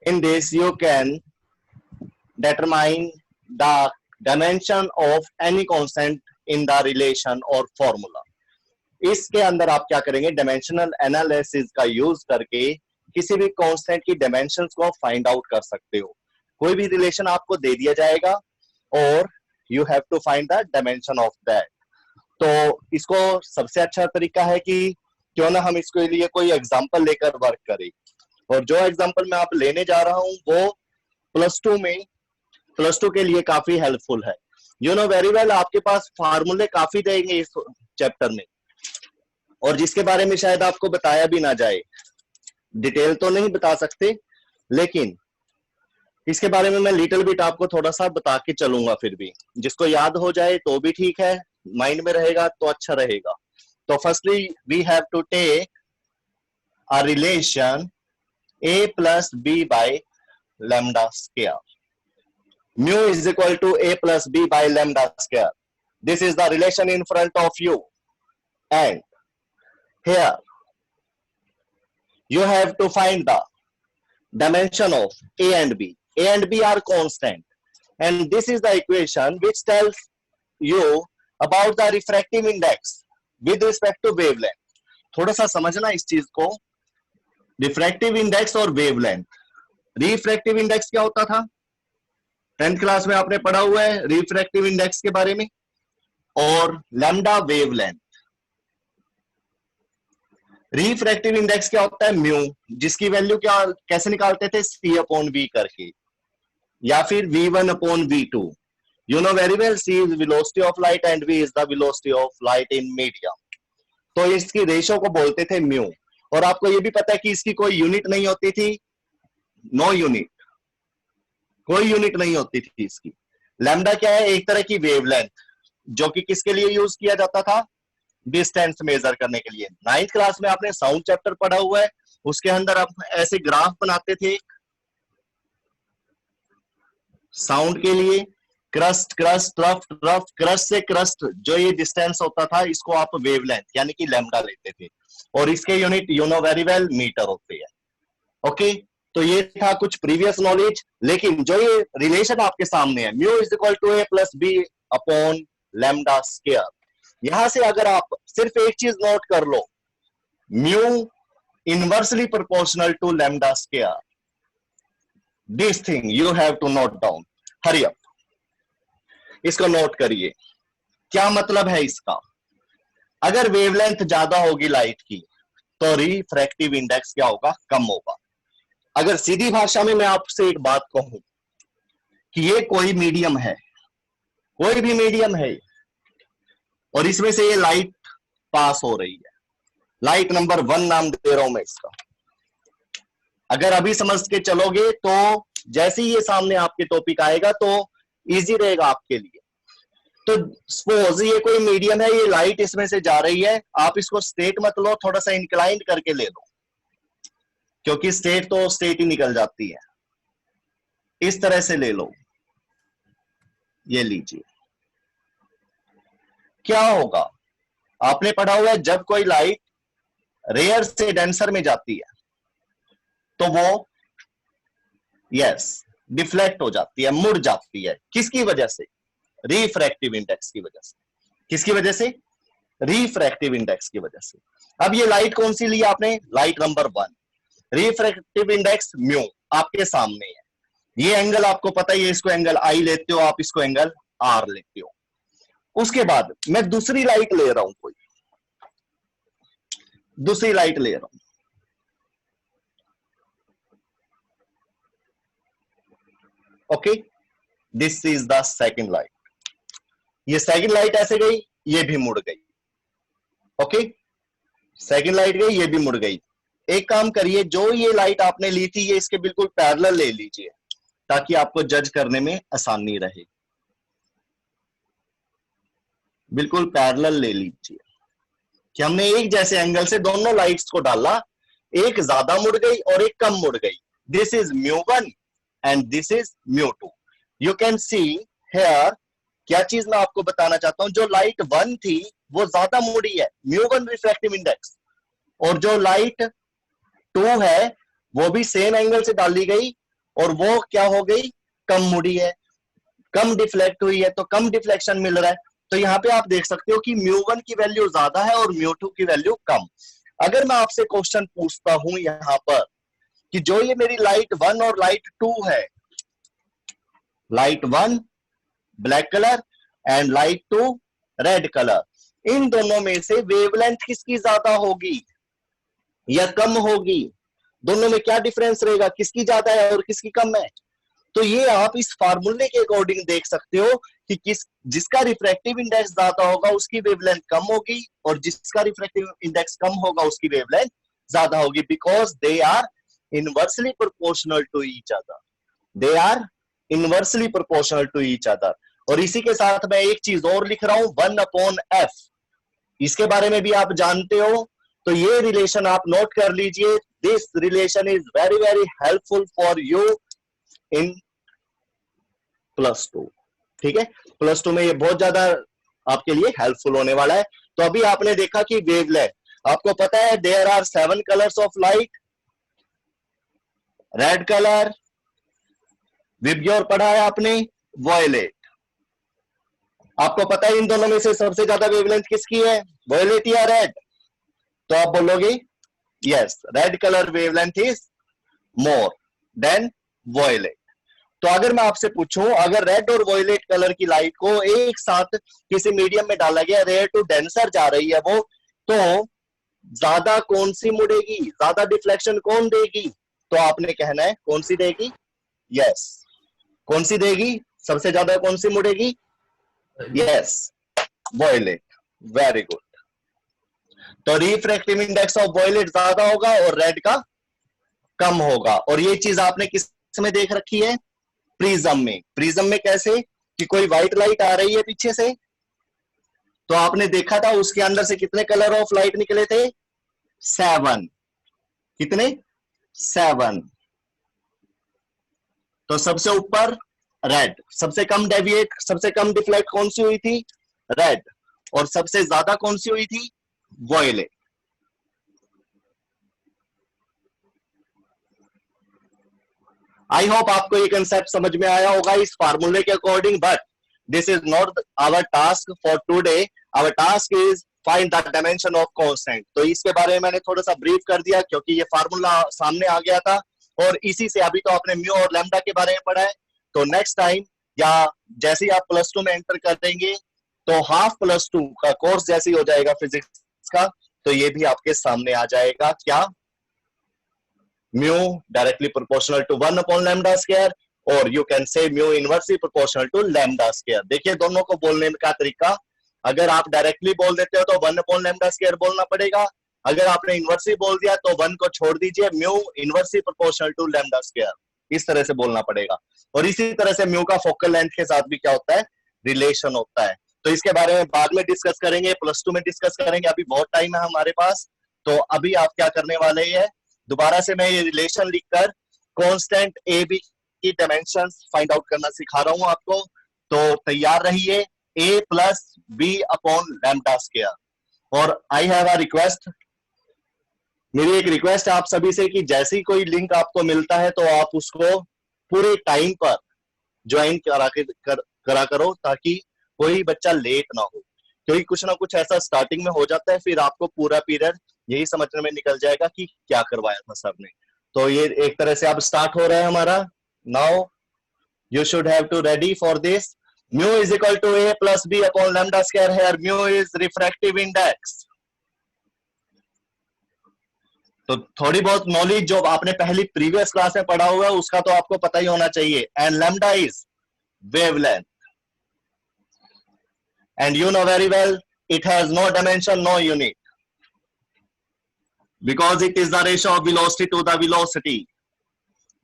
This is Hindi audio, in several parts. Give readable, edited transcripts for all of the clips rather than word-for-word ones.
In this, you can determine the dimension of any constant in the relation or formula. इसके अंदर आप क्या करेंगे, डायमेंशनल एनालिसिस का यूज करके किसी भी कांस्टेंट की डायमेंशंस को फाइंड आउट कर सकते हो. कोई भी रिलेशन आपको दे दिया जाएगा और you have to find the dimension of that. तो इसको सबसे अच्छा तरीका है कि क्यों ना हम इसके लिए कोई एग्जांपल लेकर वर्क करें. और जो एग्जांपल मैं आप लेने जा रहा हूं वो प्लस टू के लिए काफी हेल्पफुल है. यू नो वेरी वेल, आपके पास फार्मूले काफी देंगे इस चैप्टर में और जिसके बारे में शायद आपको बताया भी ना जाए. डिटेल तो नहीं बता सकते, लेकिन इसके बारे में मैं लिटिल बिट आपको थोड़ा सा बता के चलूंगा. फिर भी जिसको याद हो जाए तो भी ठीक है, माइंड में रहेगा तो अच्छा रहेगा. तो firstly we have to take a relation a plus b by lambda square. Mu is equal to a plus b by lambda square. This is the relation in front of you, and here you have to find the dimension of a and b. A and b are constant, and this is the equation which tells you about the refractive index with respect to wavelength. थोड़ा सा समझना इस चीज को. रिफ्रैक्टिव इंडेक्स और वेवलेंथ. रिफ्रैक्टिव इंडेक्स क्या होता था? 10th क्लास में आपने पढ़ा हुआ है रिफ्रैक्टिव इंडेक्स के बारे में. और लैम्डा वेवलेंथ. रिफ्रैक्टिव इंडेक्स क्या होता है? म्यू, जिसकी वैल्यू क्या कैसे निकालते थे? C अपॉन V करके, या फिर V1 upon V2. You know very well, C is velocity of light and V is the velocity of light in medium. तो इसकी रेशो को बोलते थे म्यू. और आपको ये भी पता है कि इसकी कोई यूनिट नहीं होती थी. नो यूनिट, कोई यूनिट नहीं होती थी इसकी. लैम्डा क्या है? एक तरह की वेवलेंथ जो कि किसके लिए यूज किया जाता था? डिस्टेंस मेजर करने के लिए. 9th क्लास में आपने साउंड चैप्टर पढ़ा हुआ है, उसके अंदर आप ऐसे ग्राफ बनाते थे साउंड के लिए. Crust, crust, rough, rough, crust से क्रस्ट जो ये डिस्टेंस होता था इसको आप वेवलेंथ यानी कि लैम्डा लेते थे. और इसके unit you know very well metre होते हैं. ओके, तो ये था कुछ प्रीवियस नॉलेज. लेकिन जो ये रिलेशन आपके सामने है, mu is equal to A plus B upon lambda square. यहां से अगर आप सिर्फ एक चीज नोट कर लो, mu inversely proportional to lambda square. This thing you have to note down. Hurry up, इसको नोट करिए. क्या मतलब है इसका? अगर वेवलेंथ ज्यादा होगी लाइट की तो रिफ्रैक्टिव इंडेक्स क्या होगा? कम होगा. अगर सीधी भाषा में मैं आपसे एक बात कहूं कि ये कोई मीडियम है, कोई भी मीडियम है, और इसमें से ये लाइट पास हो रही है, लाइट नंबर 1 नाम दे रहा हूं मैं इसका. अगर अभी समझ के चलोगे तो जैसे ही ये सामने आपके टॉपिक आएगा तो इजी रहेगा आपके लिए. तो सपोज ये कोई मीडियम है, ये लाइट इसमें से जा रही है. आप इसको स्टेट मत लो, थोड़ा सा इंक्लाइंड करके ले लो, क्योंकि स्टेट तो स्टेट ही निकल जाती है. इस तरह से ले लो. ये लीजिए, क्या होगा? आपने पढ़ा हुआ है जब कोई लाइट रेयर से डेंसर में जाती है तो वो यस डिफ्लेक्ट हो जाती है, मुड़ जाती है. किसकी वजह से? रिफ्रैक्टिव इंडेक्स की वजह से. किसकी वजह से? रिफ्रैक्टिव इंडेक्स की वजह से. अब ये लाइट कौन सी ली आपने? Light number 1. Refractive index mu आपके सामने है. ये एंगल आपको पता ही है, इसको एंगल आई लेते हो आप, इसको एंगल आर लेते हो. उसके बाद मैं दूसरी लाइट ले रहा हूं, कोई दूसरी लाइट ले रहा हूं. Okay, this is the second light. ये सेकंड लाइट ऐसे गई, ये भी मुड़ गई. ओके, सेकंड लाइट गई, ये भी मुड़ गई. एक काम करिए, जो ये लाइट आपने ली थी ये इसके बिल्कुल पैरेलल ले लीजिए ताकि आपको जज करने में आसानी रहे. बिल्कुल पैरेलल ले लीजिए कि हमने एक जैसे एंगल से दोनों लाइट्स को डाला. एक ज्यादा मुड़ गई और एक कम मुड़ गई. This is mu one and this is mu two. You can see here. क्या चीज मैं आपको बताना चाहता हूं, जो लाइट 1 थी वो ज्यादा मुड़ी है, म्यू1 रिफ्रैक्टिव इंडेक्स. और जो लाइट 2 है वो भी सेम एंगल से डाली गई और वो क्या हो गई, कम मुड़ी है, कम डिफ्लेक्ट हुई है, तो कम डिफ्लेक्शन मिल रहा है। तो यहाँ पे आप देख सकते हो कि μ1 की वैल्यू ज्यादा है और μ2 की वैल्यू कम। अगर मैं आपसे क्वेश्चन पूछता हूं यहाँ पर कि जो ये मेरी लाइट 1 और लाइट 2 है, light 1 black colour and light 2 red colour, इन दोनों में से वेवलेंथ किसकी ज्यादा होगी या कम होगी, दोनों में क्या डिफरेंस रहेगा, किसकी ज्यादा है और किसकी कम है। तो ये आप इस फार्मूले के अकॉर्डिंग देख सकते हो कि जिसका रिफ्रैक्टिव इंडेक्स ज्यादा होगा उसकी वेवलेंथ कम होगी और जिसका रिफ्रैक्टिव इंडेक्स कम होगा उसकी वेवलेंथ ज्यादा होगी, because they are inversely proportional to each other, they are inversely proportional to each other. और इसी के साथ मैं एक चीज और लिख रहा हूं, 1/f, इसके बारे में भी आप जानते हो, तो ये रिलेशन आप नोट कर लीजिए। This relation is very very helpful for you in +2, ठीक है, +2 में ये बहुत ज्यादा आपके लिए हेल्पफुल होने वाला है। तो अभी आपने देखा कि वेवलेंथ, आपको पता है there are 7 colours of light, red colour, VIBGYOR पढ़ा है आपने, वॉयलेट, आपको पता है इन दोनों में से सबसे ज्यादा वेवलेंथ किसकी है, वॉयलेट या रेड, तो आप बोलोगे yes, red colour wavelength is more than violet. तो अगर मैं आपसे पूछूं, अगर रेड और वॉयलेट कलर की लाइट को एक साथ किसी मीडियम में डाला गया, रेयर टू डेंसर जा रही है वो, तो ज्यादा कौन सी मुड़ेगी, ज्यादा डिफ्लेक्शन कौन देगी, तो आपने कहना है कौन सी देगी, यस, कौन सी देगी, सबसे ज्यादा कौन सी मुड़ेगी, यस, वॉयलेट, वेरी गुड। तो रिफ्रैक्टिव इंडेक्स ऑफ वॉयलेट ज्यादा होगा और रेड का कम होगा। और ये चीज आपने किस में देख रखी है, प्रिज्म में। प्रिज्म में कैसे कि कोई व्हाइट लाइट आ रही है पीछे से, तो आपने देखा था उसके अंदर से कितने कलर ऑफ लाइट निकले थे, 7, कितने, 7। तो सबसे ऊपर रेड, सबसे कम डेविएट, सबसे कम डिफ्लेक्ट कौन सी हुई थी, रेड, और सबसे ज्यादा कौन सी हुई थी, वॉयलेट। आई होप आपको ये कंसेप्ट समझ में आया होगा इस फार्मूले के according, but this is not our task for today, our task is find the dimension of constant. तो इसके बारे में मैंने थोड़ा सा ब्रीफ कर दिया क्योंकि ये फार्मूला सामने आ गया था, और इसी से अभी तो आपने म्यू और लैम्डा के बारे में पढ़ा है। तो नेक्स्ट टाइम या जैसे ही आप +2 में एंटर कर देंगे तो हाफ +2 का कोर्स जैसे ही हो जाएगा फिजिक्स का, तो ये भी आपके सामने आ जाएगा, क्या, म्यू डायरेक्टली प्रोपोर्शनल टू 1/λ², और you can say mu inversely proportional to λ²। देखिए दोनों को बोलने का तरीका, अगर आप डायरेक्टली बोल देते हो तो 1/λ² बोलना पड़ेगा, अगर आपने इनवर्सली बोल दिया तो 1 को छोड़ दीजिए, म्यू इनवर्सली प्रोपोर्शनल टू λ², इस तरह से बोलना पड़ेगा। और इसी तरह से म्यू का फोकल लेंथ के साथ भी क्या होता है, रिलेशन होता है। तो इसके बारे में बाद में डिस्कस करेंगे, +2 में डिस्कस करेंगे, अभी बहुत टाइम है हमारे पास। तो अभी आप क्या करने वाले हैं, दोबारा से मैं ये रिलेशन लिखकर कांस्टेंट ए बी की डायमेंशंस फाइंड आउट करना सिखा रहा हूं आपको, तो तैयार रहिए, a + b/λ²। और आई हैव अ रिक्वेस्ट, मेरी एक रिक्वेस्ट है आप सभी से कि जैसे ही कोई लिंक आपको मिलता है तो आप उसको पूरे टाइम पर ज्वाइन करा करो, ताकि कोई बच्चा लेट ना हो, क्योंकि कुछ ना कुछ ऐसा स्टार्टिंग में हो जाता है, फिर आपको पूरा पीरियड यही समझने में निकल जाएगा कि क्या करवाया था सर ने। तो ये एक तरह से अब स्टार्ट हो रहा है हमारा। Now you should have to ready for this. Mu is equal to a + b/λ², here mu is refractive index. तो थोड़ी बहुत नॉलेज जो आपने पहली प्रीवियस क्लास में पढ़ा हुआ है उसका तो आपको पता ही होना चाहिए। And lambda is wavelength, and you know very well it has no dimension, no unit, because it is the ratio of velocity to the velocity.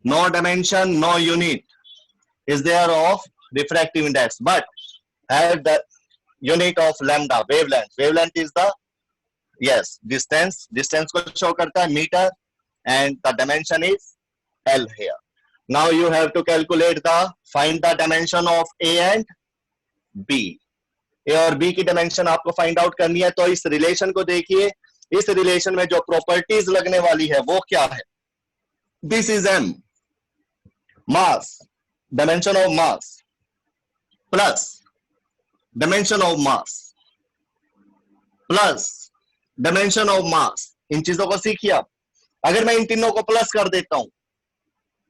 No dimension, no unit is there of refractive index, but have the unit of lambda, wavelength. Wavelength is the, yes, distance, distance को show करता है metre, and the dimension is L here. Now you have to calculate find the dimension of A and B. ए और बी की डायमेंशन आपको फाइंड आउट करनी है। तो इस रिलेशन को देखिए, इस रिलेशन में जो प्रॉपर्टीज लगने वाली है वो क्या है, this is M, mass, dimension of mass plus dimension of mass plus dimension of mass. इन चीजों को सीखिए आप। अगर मैं इन तीनों को प्लस कर देता हूं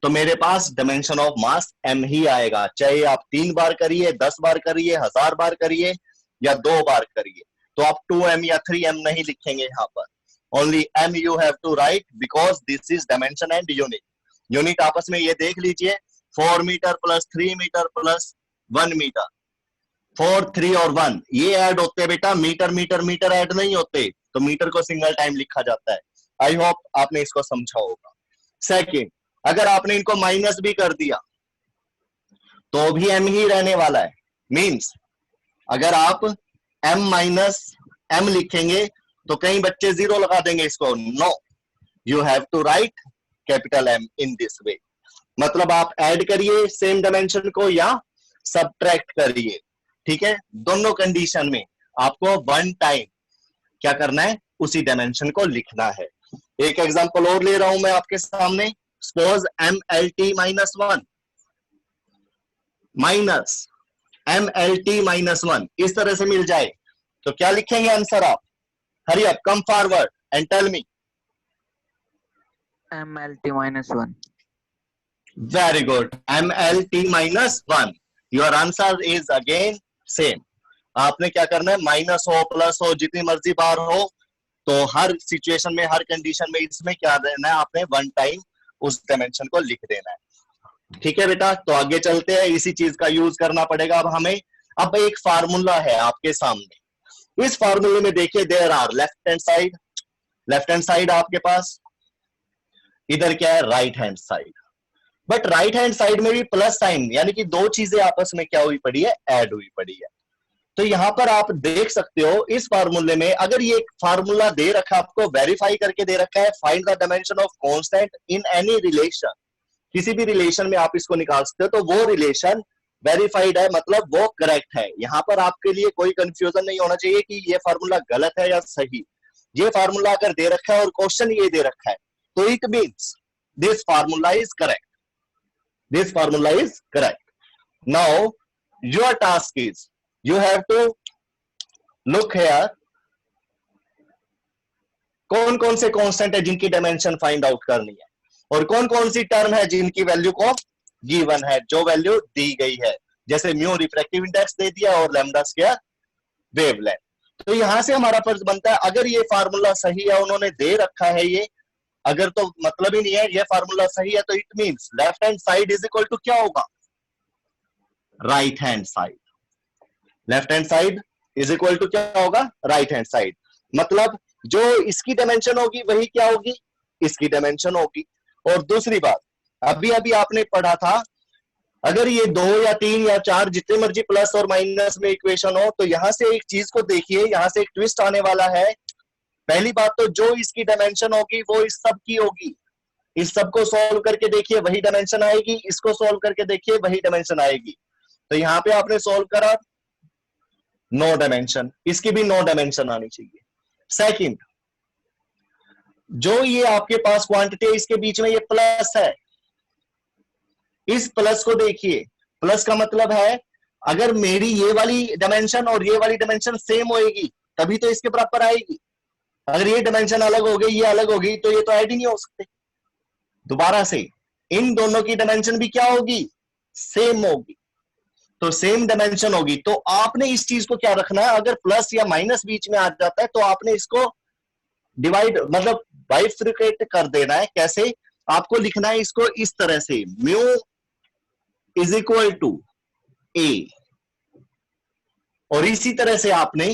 तो मेरे पास डायमेंशन ऑफ मास m ही आएगा, चाहे आप 3 बार करिए, 10 बार करिए, 1000 बार करिए या 2 बार करिए। तो आप 2m या 3m नहीं लिखेंगे यहां पर, only m you have to write because this is dimension and unit. Unit आपस में ये देख लीजिए, 4 metre plus 3 metre plus 1 metre, 4, 3 और 1 ये ऐड होते हैं बेटा, मीटर मीटर मीटर ऐड नहीं होते, तो मीटर को सिंगल टाइम लिखा जाता है। आई होप आपने इसको समझा होगा। सेकेंड, अगर आपने इनको माइनस भी कर दिया तो भी m ही रहने वाला है। मींस अगर आप m माइनस m लिखेंगे तो कई बच्चे 0 लगा देंगे इसको। No, you have to write capital M in this way. मतलब आप ऐड करिए सेम डायमेंशन को या सब्ट्रैक्ट करिए, ठीक है। दोनों कंडीशन में आपको वन टाइम क्या करना है, उसी डायमेंशन को लिखना है। एक एग्जांपल और ले रहा हूं मैं आपके सामने। Suppose MLT minus 1 minus MLT minus 1 इस तरह से मिल जाए तो क्या लिखेंगे आंसर आप? Hurry up, come forward and tell me. MLT minus 1. Very good. MLT minus 1. Your answer is again same. आपने क्या करना है, माइनस हो प्लस हो जितनी मर्जी बार हो, तो हर सिचुएशन में हर कंडीशन में इसमें क्या देना है, आपने वन टाइम उस डायमेंशन को लिख देना है। ठीक है बेटा, तो आगे चलते हैं। इसी चीज का यूज करना पड़ेगा अब हमें। अब एक फार्मूला है आपके सामने। इस फार्मूले में देखिए, there are left hand side आपके पास, इधर क्या है, right hand side. But right hand side में भी प्लस साइन, यानी कि दो चीजें आपस में क्या हुई पड़ी है, ऐड हुई पड़ी है। तो यहां पर आप देख सकते हो इस फार्मूले में, अगर ये फार्मूला दे रखा आपको, वेरीफाई करके दे रखा है, find the dimension of constant in any relation, किसी भी रिलेशन में आप इसको निकाल सकते हो, तो वो रिलेशन वेरीफाइड है, मतलब वो करेक्ट है। यहां पर आपके लिए कोई कंफ्यूजन नहीं होना चाहिए कि ये फार्मूला गलत है या सही। ये फार्मूला अगर दे रखा है और क्वेश्चन ये दे रखा है, तो it means this formula is correct, this formula is correct. Now your task is, you have to look here, कौन कौन से कांस्टेंट है जिनकी डायमेंशन फाइंड आउट करनी है, और कौन कौन सी टर्म है जिनकी वैल्यू को गिवन है, जो वैल्यू दी गई है। जैसे म्यू रिफ्रैक्टिव इंडेक्स दे दिया और लैम्डा स्क्वायर वेवलेंथ। तो यहां से हमारा फर्ज बनता है, अगर ये फार्मूला सही है, उन्होंने दे रखा है ये, अगर तो मतलब ही नहीं है, ये फार्मूला सही है, तो it means left hand side is equal to क्या होगा, right hand side. Left hand side is equal to क्या होगा, राइट हैंड साइड। मतलब जो इसकी डायमेंशन होगी वही क्या होगी, इसकी डायमेंशन होगी। और दूसरी बात, अभी अभी आपने पढ़ा था, अगर ये 2 या 3 या 4 जितने मर्जी प्लस और माइनस में इक्वेशन हो, तो यहां से एक चीज को देखिए, यहां से एक ट्विस्ट आने वाला है। पहली बात तो जो इसकी डायमेंशन होगी वो इस सब की होगी। इस सब को सॉल्व करके देखिए वही डायमेंशन आएगी, इसको सॉल्व करके देखिए वही डायमेंशन आएगी। तो यहाँ पे आपने सॉल्व करा, नो डायमेंशन, इसकी भी नो डायमेंशन आनी चाहिए। सेकंड, जो ये आपके पास क्वांटिटी है, इसके बीच में ये प्लस है, इस प्लस को देखिए। प्लस का मतलब है अगर मेरी ये वाली डायमेंशन और ये वाली डायमेंशन सेम होएगी तभी तो इसके बराबर आएगी। अगर ये डायमेंशन अलग हो गई, ये अलग होगी, तो ये तो ऐड ही नहीं हो सकते। दोबारा से, इन दोनों की डायमेंशन भी क्या होगी, सेम होगी। तो सेम डायमेंशन होगी, तो आपने इस चीज को क्या रखना है, अगर प्लस या माइनस बीच में आ जाता है तो आपने इसको डिवाइड, मतलब बाइफर्केट कर देना है। कैसे, आपको लिखना है इसको इस तरह से, mu is equal to A, और इसी तरह से आपने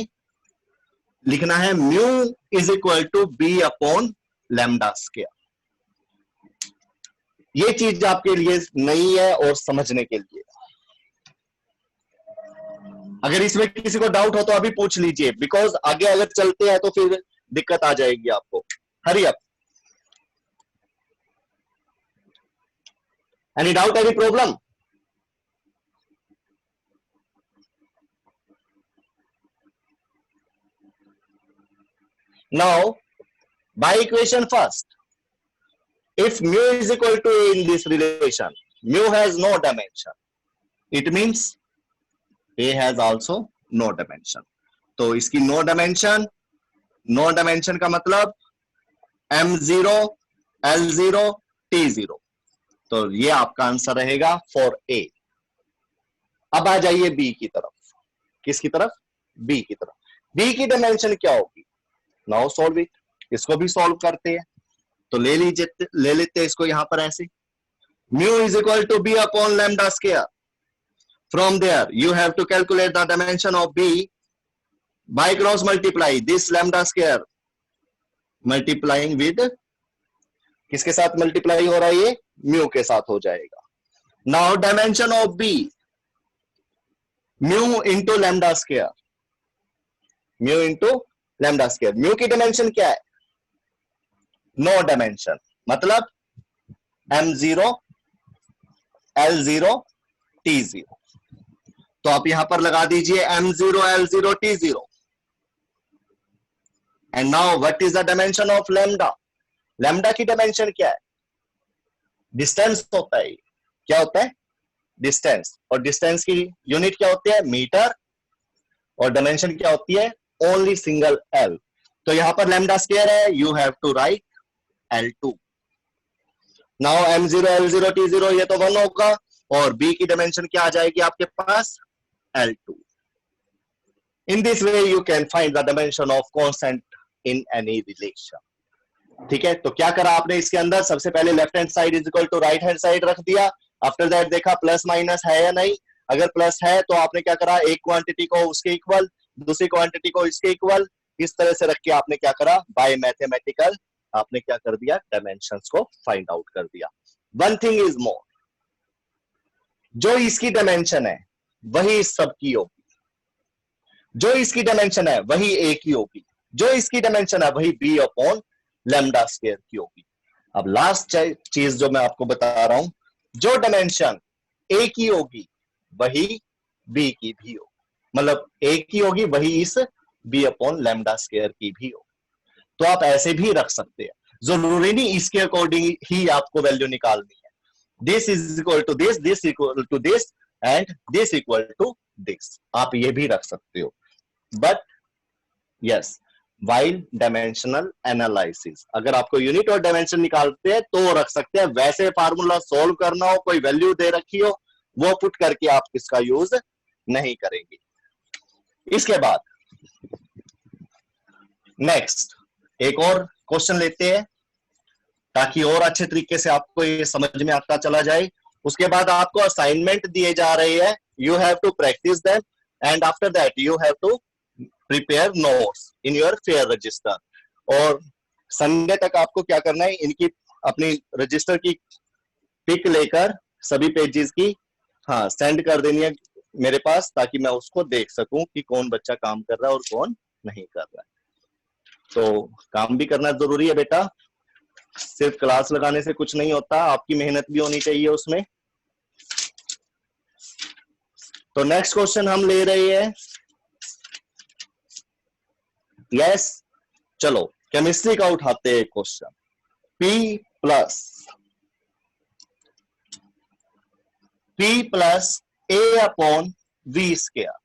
लिखना है mu is equal to B upon lambda square. ये चीज आपके लिए नई है और समझने के लिए। अगर इसमें किसी को डाउट हो तो अभी पूछ लीजिए, बिकॉज आगे अगर चलते हैं तो फिर दिक्कत आ जाएगी आपको। Hurry up, any doubt, any problem? Now by equation first, if mu is equal to a in this relation, mu has no dimension, it means A has also no dimension. तो इसकी नो डायमेंशन, नो डायमेंशन का मतलब m0 l0 t0, तो ये आपका आंसर रहेगा फॉर ए। अब आ जाइए बी की तरफ। किसकी तरफ? बी की तरफ। बी की डायमेंशन क्या होगी? नाउ सॉल्व इट, इसको भी सॉल्व करते हैं। तो ले लेते हैं इसको यहां पर ऐसे, mu is equal to B upon lambda square. From there you have to calculate the dimension of B by cross multiply this lambda square multiplying with, किसके साथ मल्टीप्लाई हो रहा है? ये म्यू के साथ हो जाएगा। Now dimension of B, mu into lambda square, mu into lambda square. Mu की डायमेंशन क्या है? नो डायमेंशन, मतलब m0 l0 t0। तो आप यहां पर लगा दीजिए m0 l0 t0। And now what is the dimension of lambda? Lambda की डायमेंशन क्या है? डिस्टेंस होता है। क्या होता है? डिस्टेंस। और डिस्टेंस की यूनिट क्या होती है? मीटर। और डायमेंशन क्या होती है? Only single L. तो यहां पर लैम्डा स्क्वायर है, you have to write L2। Now m0 l0 t0 ये तो 1 होगा, और b की डायमेंशन क्या आ जाएगी आपके पास? L2। In this way you can find the dimension of constant in any relation. ठीक है, तो क्या करा आपने इसके अंदर? सबसे पहले left hand side is equal to right hand side रख दिया। आफ्टर दैट देखा प्लस माइनस है या नहीं। अगर प्लस है तो आपने क्या करा? एक क्वांटिटी को उसके इक्वल, दूसरी क्वांटिटी को इसके इक्वल, इस तरह से रख के आपने क्या करा? बाय मैथमेटिकल आपने क्या कर दिया? डायमेंशंस को फाइंड आउट कर दिया। वन थिंग इज मोर, जो इसकी डायमेंशन है वही इस सब की होगी, जो इसकी डायमेंशन है वही ए की होगी, जो इसकी डायमेंशन है वही बी अपॉन लैम्डा स्क्वायर की होगी। अब लास्ट चीज जो मैं आपको बता रहा हूं, जो डायमेंशन ए की होगी वही बी की भी होगी, मतलब ए की होगी वही इस बी अपॉन लैम्डा स्क्वायर की भी होगी। तो आप ऐसे भी रख सकते हैं, जरूरी नहीं इसके अकॉर्डिंग ही आपको वैल्यू निकालनी है। This is equal to this, this equal to this, and this equal to this, आप ये भी रख सकते हो। But yes, while dimensional analysis, अगर आपको यूनिट और डायमेंशन निकालते हैं तो रख सकते हैं। वैसे फार्मूला सोल्व करना हो, कोई वैल्यू दे रखी हो, वो पुट करके आप इसका यूज नहीं करेंगे। इसके बाद नेक्स्ट एक और क्वेश्चन लेते हैं, ताकि और अच्छे तरीके से आपको ये समझ में आता चला जाए। उसके बाद आपको असाइनमेंट दिए जा रहे हैं, you have to practise them, and after that you have to prepare notes in your fair register. और संडे तक आपको क्या करना है? इनकी अपनी रजिस्टर की पिक लेकर सभी पेजेस की हाँ सेंड कर देनी है मेरे पास, ताकि मैं उसको देख सकूं कि कौन बच्चा काम कर रहा है और कौन नहीं कर रहा है। तो काम भी करना जरूरी है बेटा, सिर्फ क्लास लगाने से कुछ नहीं होता, आपकी मेहनत भी होनी चाहिए उसमें। तो नेक्स्ट क्वेश्चन हम ले रहे हैं, यस चलो केमिस्ट्री का उठाते हैं question. P plus A upon V square,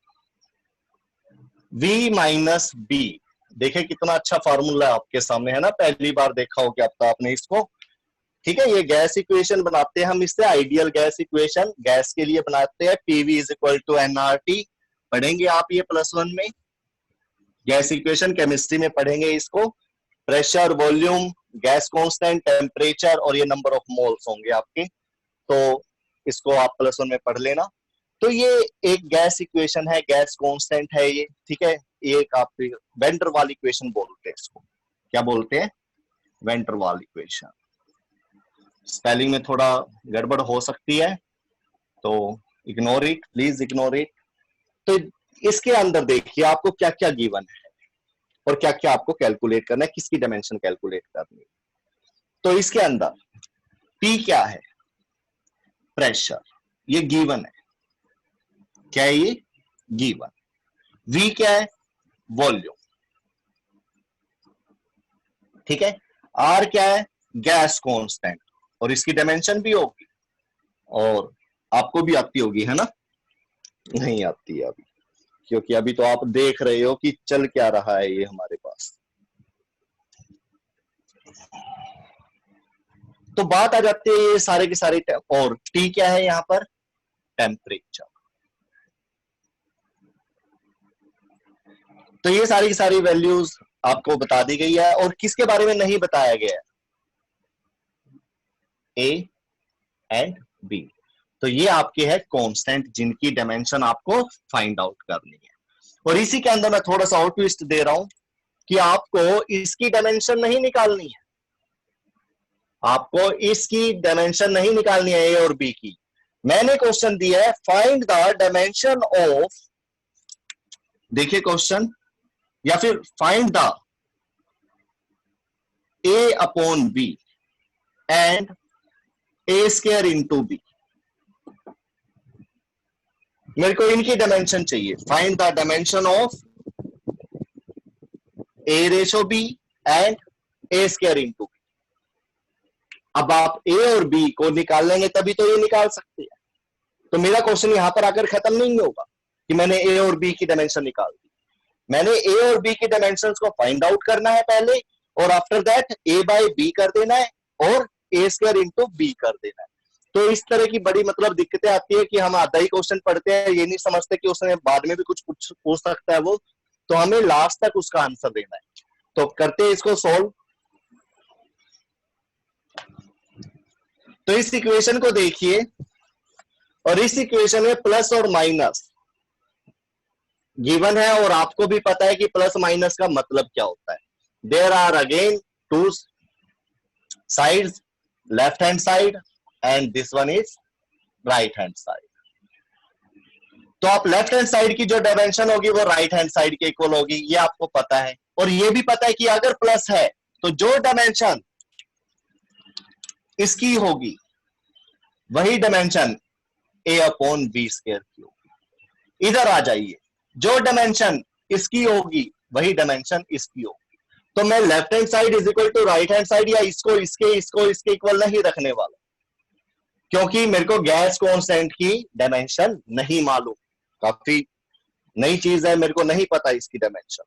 V minus B। देखे कितना अच्छा फॉर्मूला आपके सामने है ना, पहली बार देखा हो क्या आपने इसको। ठीक है, ये गैस इक्वेशन बनाते हैं हम इससे, आइडियल गैस इक्वेशन गैस के लिए बनाते हैं। PV is equal to nRT, पढ़ेंगे आप ये +1 में, गैस इक्वेशन केमिस्ट्री में पढ़ेंगे इसको। Pressure, volume, gas constant, temperature और ये नंबर ऑफ मोल्स होंगे आपके, तो इसको आप +1 में पढ़ लेना। तो ये एक गैस इक्वेशन है, गैस कांस्टेंट है ये, ठीक है। ये एक आप वेन डर वाल इक्वेशन बोलते हैं इसको। क्या बोलते हैं? वेन डर वाल इक्वेशन। स्पेलिंग में थोड़ा गड़बड़ हो सकती है, तो ignore it, please ignore it. तो इसके अंदर देखिए आपको क्या क्या गिवन है और क्या क्या आपको कैलकुलेट करना है, किसकी डायमेंशन कैलकुलेट करनी है। तो इसके अंदर P क्या है? प्रेशर, ये गिवन है। क्या है ये? गिवन। V क्या है? वॉल्यूम, ठीक है। R क्या है? गैस कांस्टेंट, और इसकी डायमेंशन भी होगी। और आपको भी आती होगी, है ना? नहीं आती है अभी, क्योंकि अभी तो आप देख रहे हो कि चल क्या रहा है ये हमारे पास। तो बात आ जाती है ये सारे के सारे, और टी क्या है यहाँ पर? टेम्परेचर। तो ये सारी की सारी वैल्यूज आपको बता दी गई है, और किसके बारे में नहीं बताया गया है? A and B. तो ये आपके है कांस्टेंट, जिनकी डायमेंशन आपको फाइंड आउट करनी है। और इसी के अंदर मैं थोड़ा सा और ट्विस्ट दे रहा हूं कि आपको इसकी डायमेंशन नहीं निकालनी है, आपको इसकी डायमेंशन नहीं निकालनी है ए और बी की। मैंने क्वेश्चन दिया है फाइंड द डायमेंशन ऑफ, देखिए क्वेश्चन, या फिर find the A upon B and A square into B. मेरे को इनकी डायमेंशन चाहिए, find the dimension of A ratio B and A square into B. अब आप ए और बी को निकाल लेंगे तभी तो ये निकाल सकते हैं। तो मेरा क्वेश्चन यहां पर आकर खत्म नहीं होगा कि मैंने ए और बी की डायमेंशन निकाल दी। मैंने ए और बी की डायमेंशंस को फाइंड आउट करना है पहले, और after that A by B कर देना है और ए स्क्वायर इंटू बी कर देना है। तो इस तरह की बड़ी मतलब दिक्कतें आती है कि हम आधा ही क्वेश्चन पढ़ते हैं, ये नहीं समझते कि उसने बाद में भी कुछ पूछ सकता है वो, तो हमें लास्ट तक उसका आंसर देना है। तो करते हैं इसको सॉल्व। तो इस इक्वेशन को देखिए, और इस इक्वेशन में प्लस और माइनस गिवन है, और आपको भी पता है कि प्लस माइनस का मतलब क्या होता है। There are again two sides, left hand side and this one is right hand side. तो आप लेफ्ट हैंड साइड की जो डायमेंशन होगी वो राइट हैंड साइड के इक्वल होगी, ये आपको पता है। और ये भी पता है कि अगर प्लस है तो जो डायमेंशन इसकी होगी वही dimension A upon B square की होगी। इधर आ जाइए, जो डायमेंशन इसकी होगी वही डायमेंशन इसकी होगी। तो मैं left hand side is equal to right hand side या इसको इसके इक्वल नहीं रखने वाला, क्योंकि मेरे को गैस कांस्टेंट की डायमेंशन नहीं मालूम, काफी नई चीज है, मेरे को नहीं पता इसकी डायमेंशन।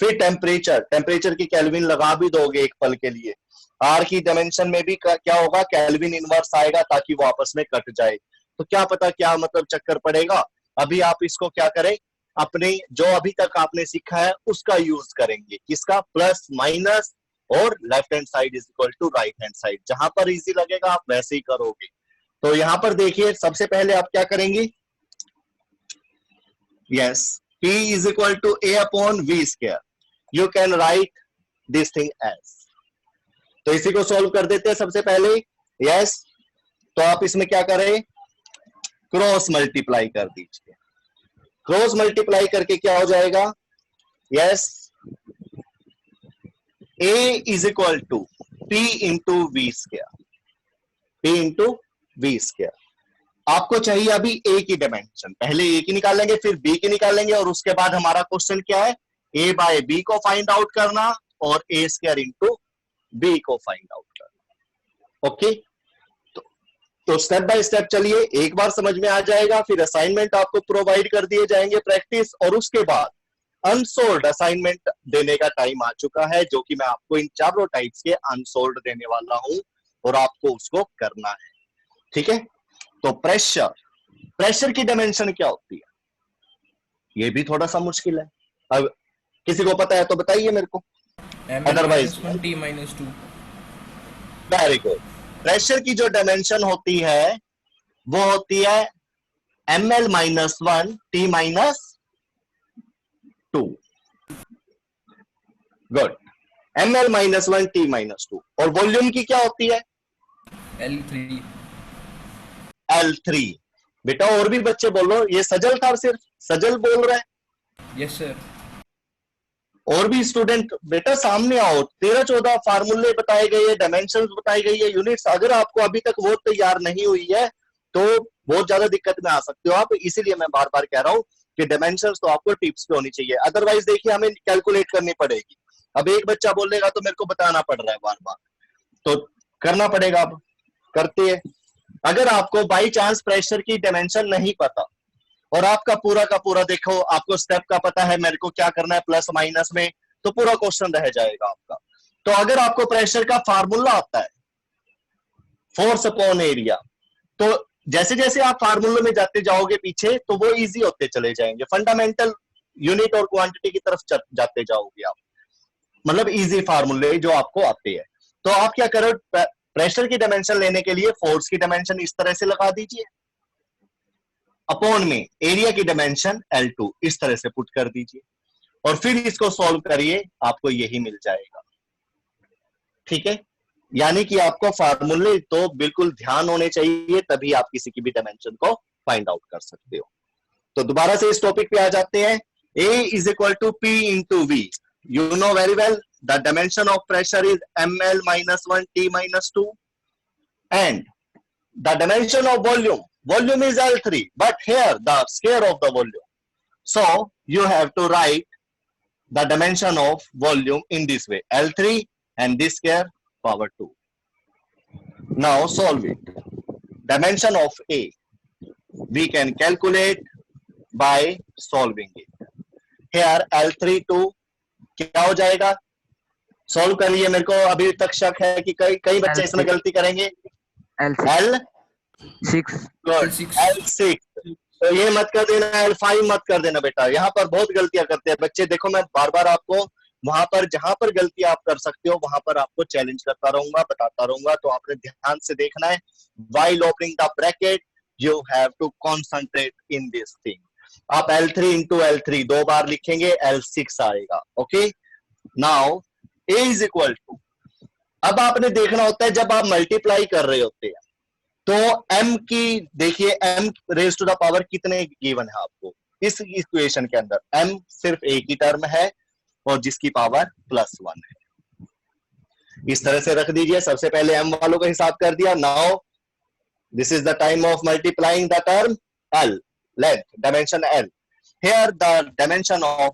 फिर टेम्परेचर की केल्विन लगा भी दोगे एक पल के लिए, आर की डायमेंशन में भी क्या होगा, केल्विन इनवर्स आएगा ताकि वो आपस में कट जाए। तो क्या पता क्या मतलब चक्कर पड़ेगा। अभी आप इसको क्या करें, अपने जो अभी तक आपने सीखा है उसका यूज करेंगे, किसका, प्लस माइनस और left hand side is equal to right hand side. जहां पर इजी लगेगा आप वैसे ही करोगे। तो यहां पर देखिए, सबसे पहले आप क्या करेंगे, yes, P is equal to A upon V square. You can write this thing as. तो इसी को सॉल्व कर देते हैं सबसे पहले। यस, तो आप इसमें क्या करें, क्रॉस मल्टीप्लाई कर दीजिए। क्रॉस मल्टीप्लाई करके क्या हो जाएगा, yes, A is equal to P into V square. P into V square. आपको चाहिए अभी ए की डायमेंशन, पहले ए की निकालेंगे फिर बी की निकालेंगे, और उसके बाद हमारा क्वेश्चन क्या है, ए बाय बी को फाइंड आउट करना और ए स्क्वायर इंटू बी को फाइंड आउट करना। ओके, तो स्टेप बाय स्टेप चलिए, एक बार समझ में आ जाएगा, फिर असाइनमेंट आपको प्रोवाइड कर दिए जाएंगे प्रैक्टिस, और उसके बाद अनसोल्ड असाइनमेंट देने का टाइम आ चुका है, जो कि मैं आपको इन चारों टाइप्स के अनसोल्ड देने वाला हूं और आपको उसको करना है। ठीक है, तो प्रेशर की डायमेंशन क्या होती है, ये भी थोड़ा सा मुश्किल है। अब किसी को पता है तो बताइए मेरे को, otherwise -1 T-2। Very good. Pressure की जो डायमेंशन होती है वो होती है ml-1 T-2। Good, ml-1 T-2। और वॉल्यूम की क्या होती है, L3। L3। बेटा और भी बच्चे बोलो, ये सजल था, सिर्फ सजल बोल रहा है? Yes sir. और भी स्टूडेंट बेटा सामने आओ, 13-14 फार्मूले बताए गए हैं, डायमेंशंस बताई गई है, यूनिट्स। अगर आपको अभी तक वो तैयार नहीं हुई है तो बहुत ज्यादा दिक्कत में आ सकते हो आप, इसीलिए मैं बार बार कह रहा हूं कि डायमेंशंस तो आपको टिप्स पे होनी चाहिए, अदरवाइज देखिए हमें कैलकुलेट करनी पड़ेगी। अब एक बच्चा बोलेगा तो मेरे को बताना पड़ रहा है बार बार, तो करना पड़ेगा। अब करते हैं, अगर आपको बाई चांस प्रेशर की डायमेंशन नहीं पता और आपका पूरा का पूरा देखो आपको स्टेप का पता है मेरे को क्या करना है प्लस माइनस में, तो पूरा क्वेश्चन रह जाएगा आपका। तो अगर आपको प्रेशर का फार्मूला आता है फोर्स अपॉन एरिया, तो जैसे जैसे आप फार्मूले में जाते जाओगे पीछे तो वो इजी होते चले जाएंगे, फंडामेंटल यूनिट और क्वांटिटी की तरफ जाते जाओगे आप, मतलब इजी फार्मूले जो आपको आते हैं। तो आप क्या करो, प्रेशर की डायमेंशन लेने के लिए फोर्स की डायमेंशन इस तरह से लगा दीजिए, अपॉन में एरिया की डायमेंशन L2 इस तरह से पुट कर दीजिए और फिर इसको सॉल्व करिए, आपको यही मिल जाएगा। ठीक है, यानी कि आपको फार्मूले तो बिल्कुल ध्यान होने चाहिए, तभी आप किसी की भी डायमेंशन को फाइंड आउट कर सकते हो। तो दोबारा से इस टॉपिक पे आ जाते हैं। A is equal to P into V. You know very well the dimension of pressure is ml minus 1 T minus 2, and the dimension of volume is L3, but here the square of the volume. So you have to write the dimension of volume in this way, L3 and this square power 2. Now solve it. Dimension of A we can calculate by solving it. Here L3 2 क्या हो जाएगा, सॉल्व करिए। मेरे को अभी तक शक है कि कई बच्चे इसमें गलती करेंगे। L6 L6, तो ये मत कर देना, L5 मत कर देना बेटा, यहाँ पर बहुत गलतियां करते हैं बच्चे। देखो मैं बार बार आपको वहां पर जहां पर गलती आप कर सकते हो वहां पर आपको चैलेंज करता रहूंगा, बताता रहूंगा, तो आपने ध्यान से देखना है। While opening the bracket you have to concentrate in this thing. आप L3 into L3 दो बार लिखेंगे, L6 आएगा। Okay, now A is equal to, अब आपने देखना होता है जब आप मल्टीप्लाई कर रहे होते हैं तो m की देखिए m raise to the power कितने गिवन है आपको इस इक्वेशन के अंदर, m सिर्फ एक ही टर्म है और जिसकी पावर +1 है। इस तरह से रख दीजिए, सबसे पहले m वालों का हिसाब कर दिया। Now this is the time of multiplying the term L, length, dimension L. Here the dimension of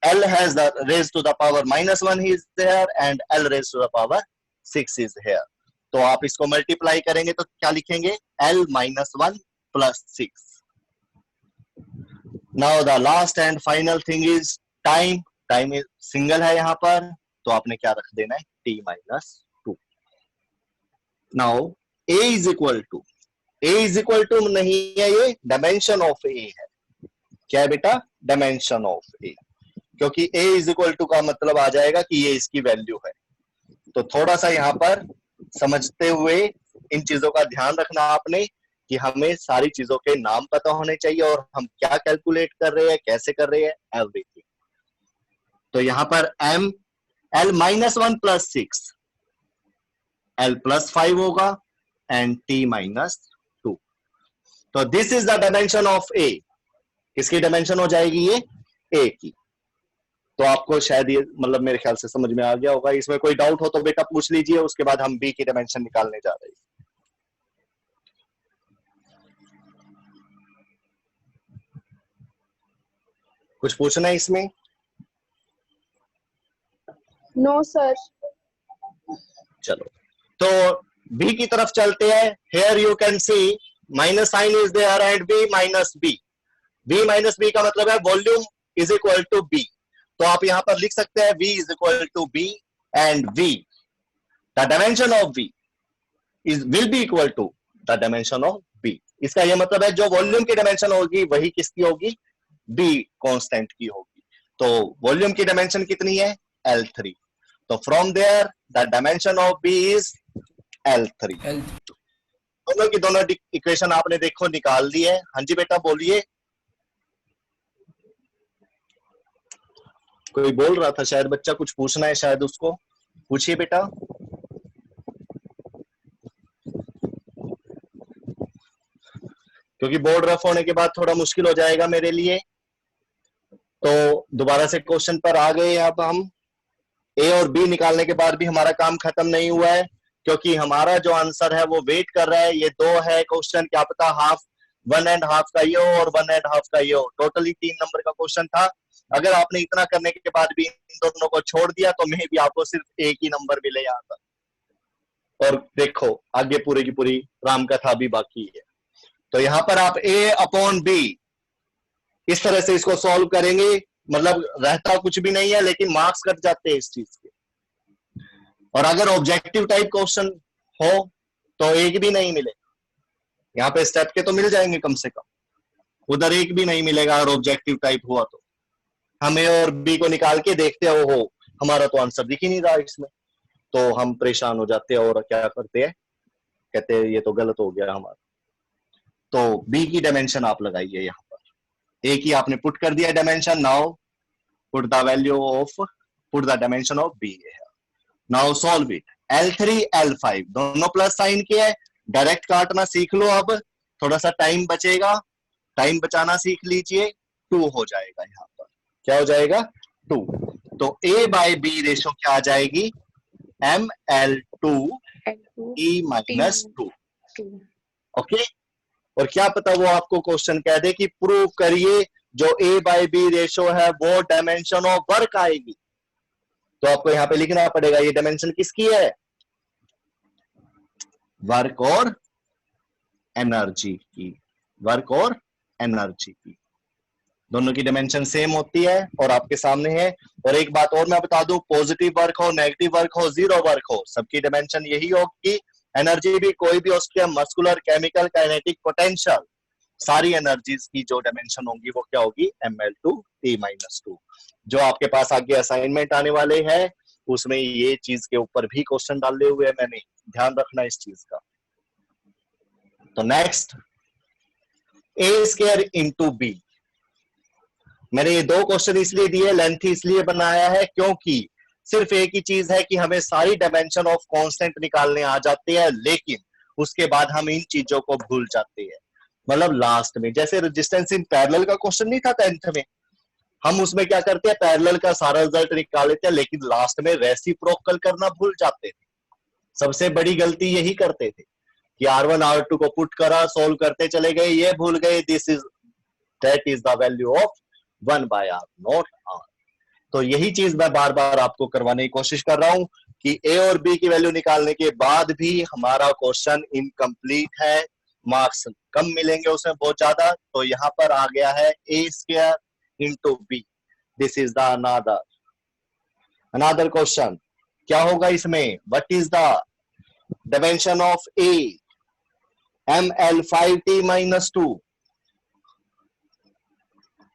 L has the raised to the power -1 is there and L raised to the power 6 is here. तो आप इसको मल्टीप्लाई करेंगे तो क्या लिखेंगे, L -1 plus 6. Now the last and final thing is time. Time single है यहाँ पर, तो आपने क्या रख देना है, T -2. Now A is equal to नहीं है, ये डायमेंशन ऑफ A है। क्या है बेटा, डायमेंशन ऑफ A, क्योंकि A is equal to का मतलब आ जाएगा कि ये इसकी वैल्यू है। तो थोड़ा सा यहाँ पर समझते हुए इन चीजों का ध्यान रखना आपने कि हमें सारी चीजों के नाम पता होने चाहिए और हम क्या कैलकुलेट कर रहे हैं, कैसे कर रहे हैं, एवरीथिंग। तो यहाँ पर M L -1 plus 6, L +5 होगा and T -2. तो this is the dimension of A। किसकी डायमेंशन हो जाएगी ये, A की। तो आपको शायद ये मतलब मेरे ख्याल से समझ में आ गया होगा। इसमें कोई डाउट हो तो बेटा पूछ लीजिए, उसके बाद हम B की डायमेंशन निकालने जा रहे हैं। कुछ पूछना है इसमें? No sir. चलो तो B की तरफ चलते हैं। Here you can see minus sign is there and B minus B. B minus B का मतलब है volume is equal to B। तो आप यहां पर लिख सकते हैं V is equal to B and V, the dimension of V will be equal to the dimension of B. इसका यह मतलब है जो वॉल्यूम की डायमेंशन होगी वही किसकी होगी, B कांस्टेंट की होगी। तो वॉल्यूम की डायमेंशन कितनी है, L3। तो from there the dimension of B इज L3। दोनों की दोनों इक्वेशन आपने देखो निकाल दी है। हाँ जी बेटा बोलिए, कोई बोल रहा था शायद, बच्चा कुछ पूछना है शायद, उसको पूछिए बेटा। क्योंकि बोर्ड रफ होने के बाद थोड़ा मुश्किल हो जाएगा मेरे लिए। तो दोबारा से क्वेश्चन पर आ गए। अब हम A और B निकालने के बाद भी हमारा काम खत्म नहीं हुआ है, क्योंकि हमारा जो आंसर है वो वेट कर रहा है। ये दो है क्वेश्चन, क्या पता हाफ 1.5 का ये हो और 1.5 का ये हो। टोटली 3 नंबर का क्वेश्चन था। अगर आपने इतना करने के बाद भी इन दोनों को छोड़ दिया तो मे भी आपको सिर्फ एक ही नंबर मिले यहाँ पर। और देखो आगे पूरी की पूरी राम कथा भी बाकी है। तो यहां पर आप a अपॉन b इस तरह से इसको सॉल्व करेंगे, मतलब रहता कुछ भी नहीं है लेकिन मार्क्स कट जाते हैं इस चीज के। और अगर ऑब्जेक्टिव टाइप क्वेश्चन हो तो एक भी नहीं मिलेगा। यहाँ पे स्टेप के तो मिल जाएंगे कम से कम, उधर एक भी नहीं मिलेगा अगर ऑब्जेक्टिव टाइप हुआ तो। हम ए और बी को निकाल के देखते हो हमारा तो आंसर दिख ही नहीं रहा इसमें, तो हम परेशान हो जाते हैं और क्या करते हैं, कहते हैं ये तो गलत हो गया हमारा। तो बी की डायमेंशन आप लगाइए, यहाँ पर ए की आपने पुट कर दिया dimension, now put the value of, put the dimension of B है। Now solve it. L3 L5 दोनों प्लस साइन के है, डायरेक्ट काटना सीख लो, अब थोड़ा सा टाइम बचेगा, टाइम बचाना सीख लीजिए। 2 हो जाएगा, यहाँ पर क्या हो जाएगा 2। तो A बाय बी रेशो क्या आ जाएगी, ML2 E माइनस 2। ओके, और क्या पता वो आपको क्वेश्चन कह दे कि प्रूव करिए जो A बाय बी रेशो है वो डायमेंशन ऑफ वर्क आएगी, तो आपको यहां पे लिखना पड़ेगा ये डायमेंशन किसकी है, वर्क और एनर्जी की, वर्क और एनर्जी की, दोनों की डायमेंशन सेम होती है और आपके सामने है। और एक बात और मैं बता दूं, पॉजिटिव वर्क हो, नेगेटिव वर्क हो, जीरो वर्क हो, सबकी डायमेंशन यही होगी। एनर्जी भी कोई भी उसके मस्कुलर, केमिकल, काइनेटिक, पोटेंशियल, सारी एनर्जीज की जो डायमेंशन होगी वो क्या होगी, ML2 T-2। जो आपके पास आगे असाइनमेंट आने वाले हैं उसमें ये चीज के ऊपर भी क्वेश्चन डाले हुए हैं मैंने, ध्यान रखना इस चीज का। तो next, A square into B. मैंने ये 2 क्वेश्चन इसलिए दिए, लेंथी इसलिए बनाया है क्योंकि सिर्फ एक ही चीज है कि हमें सारी डायमेंशन ऑफ कांस्टेंट निकालने आ जाते हैं, लेकिन उसके बाद हम इन चीजों को भूल जाते हैं। मतलब लास्ट में जैसे रेजिस्टेंस इन पैरेलल का क्वेश्चन नहीं था 10th में, हम उसमें क्या करते हैं, पैरेलल का सारा रिजल्ट निकाल लेते हैं लेकिन लास्ट में रेसिप्रोकल करना भूल जाते थे। सबसे बड़ी गलती यही करते थे कि R1 R2 को पुट करा, सोल्व करते चले गए, ये भूल गए this is that is the value of 1 by R, not R। तो यही चीज मैं बार बार आपको करवाने की कोशिश कर रहा हूं कि A और B की वैल्यू निकालने के बाद भी हमारा क्वेश्चन इनकम्प्लीट है, मार्क्स कम मिलेंगे उसमें बहुत ज्यादा। तो यहाँ पर आ गया है A square into B, this is the another question. क्या होगा इसमें, what is the dimension of A, ML5T-2।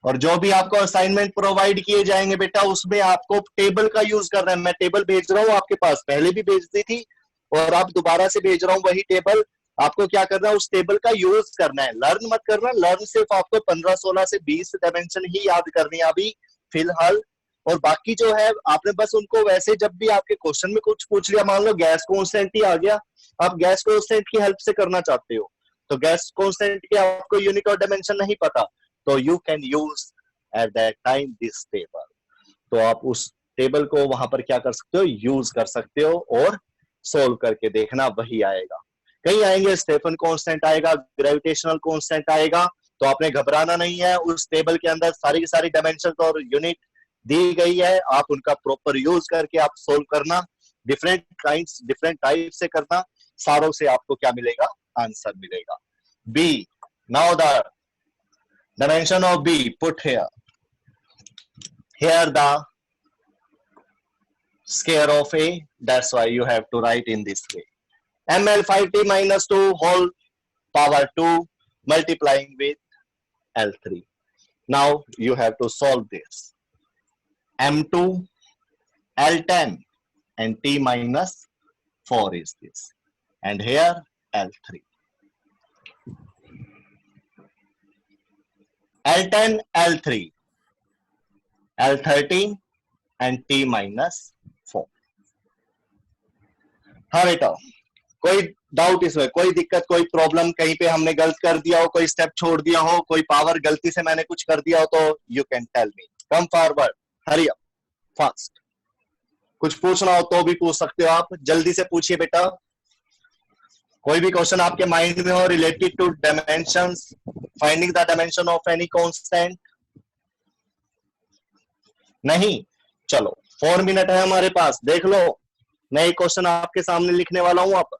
और जो भी आपको असाइनमेंट प्रोवाइड किए जाएंगे बेटा उसमें आपको टेबल का यूज करना है। मैं टेबल भेज रहा हूं आपके पास, पहले भी भेज दी थी और अब दोबारा से भेज रहा हूं वही टेबल। आपको क्या करना है, उस टेबल का यूज करना है, लर्न मत करना। लर्न सिर्फ आपको 15, 16 से 20 डायमेंशन ही याद करनी है अभी फिलहाल, और बाकी जो है आपने बस उनको वैसे जब भी आपके क्वेश्चन में कुछ पूछ लिया, मान लो गैस कांस्टेंट ही आ गया, आप गैस कांस्टेंट की हेल्प से करना चाहते हो, तो गैस कांस्टेंट के आपको यूनिट और डायमेंशन नहीं पता, तो you can use at that time this table. तो आप उस टेबल को वहां पर क्या कर सकते हो, यूज कर सकते हो और सोल्व करके देखना, वही आएगा। कहीं आएंगे स्टेफन कांस्टेंट आएगा, ग्रेविटेशनल कांस्टेंट आएगा, तो आपने घबराना नहीं है। उस टेबल के अंदर सारी की सारी डायमेंशन और यूनिट दी गई है, आप उनका प्रॉपर यूज करके आप सोल्व करना, डिफरेंट काइंड्स डिफरेंट टाइप से करना, सारों से आपको क्या मिलेगा, आंसर मिलेगा। B, now the dimension of B put here the square of A, that's why you have to write in this way, ML5T-2 whole power 2 multiplying with L3. Now you have to solve this. M2 L10 and T-4 is this, and here L3. L10 L3 L13 and T-4। हाँ बेटा, कोई डाउट इसमें, कोई दिक्कत, कोई प्रॉब्लम, कहीं पे हमने गलत कर दिया हो, कोई स्टेप छोड़ दिया हो, कोई पावर गलती से मैंने कुछ कर दिया हो, तो you can tell me, come forward, hurry up fast. कुछ पूछना हो तो भी पूछ सकते हो आप, जल्दी से पूछिए बेटा। कोई भी क्वेश्चन आपके माइंड में हो related to dimensions, finding the dimension of any constant, नहीं? चलो 4 मिनट है हमारे पास, देख लो मैं एक क्वेश्चन आपके सामने लिखने वाला हूं अब,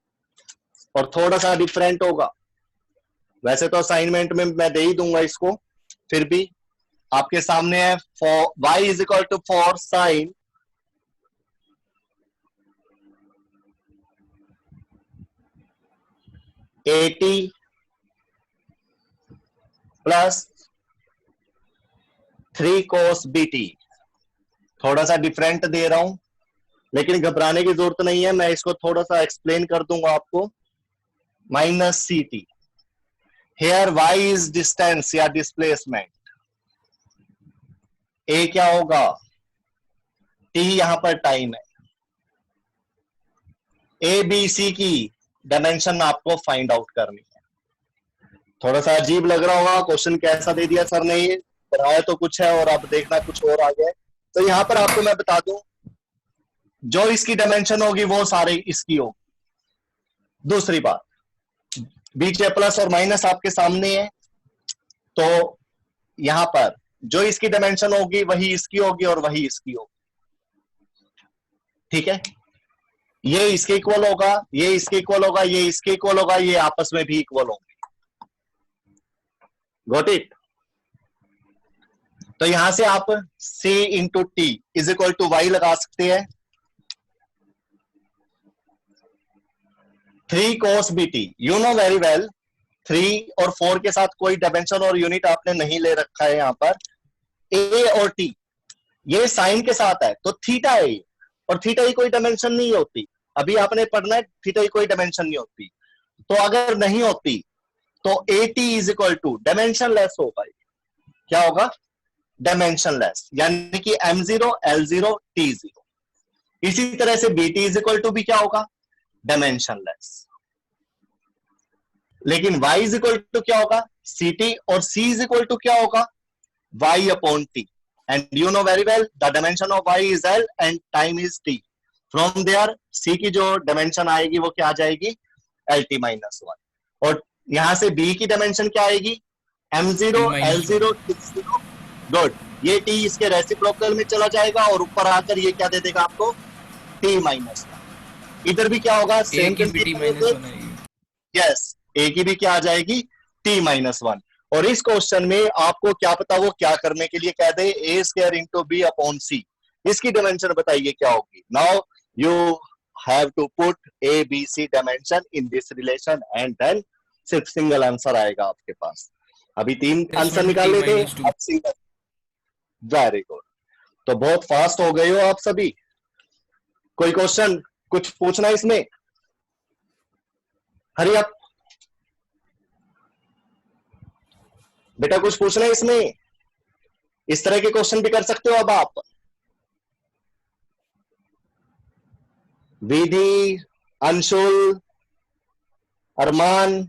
और थोड़ा सा डिफरेंट होगा। वैसे तो असाइनमेंट में मैं दे ही दूंगा इसको, फिर भी आपके सामने है y is equal to 4 sine 80 plus 3 cos bt। थोड़ा सा डिफरेंट दे रहा हूं, लेकिन घबराने की जरूरत नहीं है, मैं इसको थोड़ा सा एक्सप्लेन कर दूंगा आपको। Minus C T, here Y is distance या डिस्प्लेसमेंट, ए क्या होगा, टी यहां पर टाइम है, ए बी सी की डायमेंशन आपको फाइंड आउट करनी है। थोड़ा सा अजीब लग रहा होगा, क्वेश्चन कैसा दे दिया सर ने, ये बनाया तो कुछ है और अब देखना कुछ और आ गया। तो यहां पर आपको मैं बता दूं, जो इसकी डायमेंशन होगी वो सारे इसकी होगी। दूसरी बात, बीच प्लस और माइनस आपके सामने है, तो यहां पर जो इसकी डायमेंशन होगी वही इसकी होगी और वही इसकी होगी। ठीक है, ये इसके इक्वल होगा, ये इसके इक्वल होगा, ये इसके इक्वल होगा, ये आपस में भी इक्वल होंगे। Got it. तो यहां से आप c into T is equal to Y लगा सकते हैं। 3 cos bt, you know very well 3 और 4 के साथ कोई डायमेंशन और यूनिट आपने नहीं ले रखा है। यहां पर a और t ये साइन के साथ है, तो थीटा है, और थीटा ही कोई डायमेंशन नहीं होती। अभी आपने पढ़ना है, थीटा ही कोई डायमेंशन नहीं होती। तो अगर नहीं होती तो A T is equal to dimensionless होगा। क्या होगा, डायमेंशन लेस, यानी कि m0 l0 t0। इसी तरह से bt इज इक्वल टू भी क्या होगा, डायमेंशन लेस। लेकिन y इज इक्वल टू क्या होगा, ct, और c इज इक्वल टू क्या होगा, y upon t। And you know very well the dimension of y is l and time is t। From there c की जो डायमेंशन आएगी वो क्या आ जाएगी, lt माइनस 1। और यहां से b की डायमेंशन क्या आएगी, m0 l0 t0। गुड, ये t इसके रेसिप्रोकल में चला जाएगा और ऊपर आकर ये क्या दे देगा आपको, t माइनस 1। इधर भी क्या होगा, सेम यस, a की भी क्या आ जाएगी, t माइनस 1। और इस क्वेश्चन में आपको क्या पता वो क्या करने के लिए कह दे, A square into B upon C. इसकी डायमेंशन बताइए क्या होगी। Now you have to put A B C dimension in this relation and then सिर्फ सिंगल आंसर आएगा आपके पास। अभी 3 आंसर निकाले थे, अब सिंगल। वेरी गुड, तो बहुत फास्ट हो गए हो आप सभी। कोई क्वेश्चन कुछ पूछना इसमें, हरी अप बेटा, कुछ पूछना है इसमें। इस तरह के क्वेश्चन भी कर सकते हो अब आप। विधि, अंशुल, अरमान,